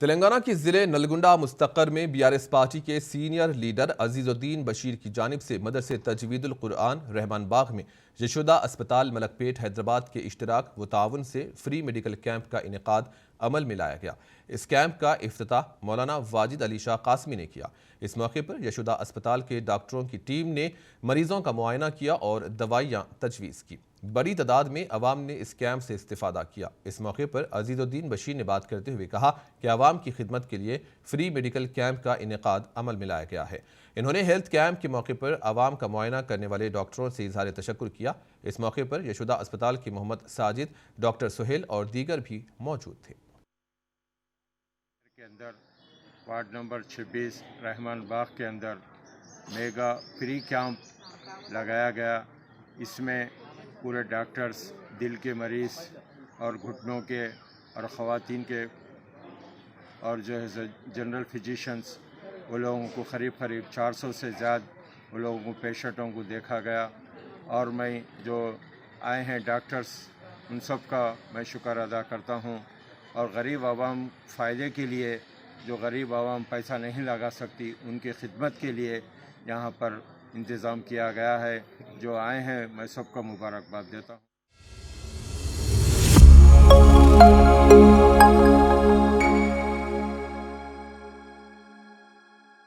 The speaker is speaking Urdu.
تلنگانہ کی ضلع نلگنڈا مستقر میں BRS پارٹی کے سینئر لیڈر عزیز الدین بشیر کی جانب سے مدرسے تجوید القرآن رحمان باغ میں یشودا اسپتال ملک پیٹ حیدرآباد کے اشتراک و تعاون سے فری میڈیکل کیمپ کا انعقاد عمل میں لایا گیا۔ اس کیمپ کا افتتاح مولانا واجد علی شاہ قاسمی نے کیا۔ اس موقع پر یشودا اسپتال کے ڈاکٹروں کی ٹیم نے مریضوں کا معائنہ کیا اور دوائیاں تجویز کی۔ بڑی تعداد میں عوام نے اس کیمپ سے استفادہ کیا۔ اس موقع پر عزیز الدین بشیر نے بات کرتے ہوئے کہا کہ عوام کی خدمت کے لیے فری میڈیکل کیمپ کا انعقاد عمل میں لایا گیا ہے۔ انہوں نے ہیلتھ کیمپ کے موقع پر عوام کا معائنہ کرنے والے ڈاکٹروں سے اظہار تشکر کیا۔ اس موقع پر یشودا اسپتال کے محمد ساجد، ڈاکٹر سہیل اور دیگر بھی موجود تھے۔ کے اندر وارڈ نمبر 26 رحمان باغ کے اندر میگا فری کیمپ لگایا گیا۔ اس میں پورے ڈاکٹرز، دل کے مریض اور گھٹنوں کے اور خواتین کے اور جو ہے جنرل فزیشنز، وہ لوگوں کو قریب 400 سے زیادہ وہ لوگوں کو پیشنٹوں کو دیکھا گیا۔ اور میں جو آئے ہیں ڈاکٹرز، ان سب کا میں شکر ادا کرتا ہوں۔ اور غریب عوام فائدے کے لیے، جو غریب عوام پیسہ نہیں لگا سکتی، ان کی خدمت کے لیے یہاں پر انتظام کیا گیا ہے۔ جو آئے ہیں میں سب کا مبارکباد دیتا ہوں۔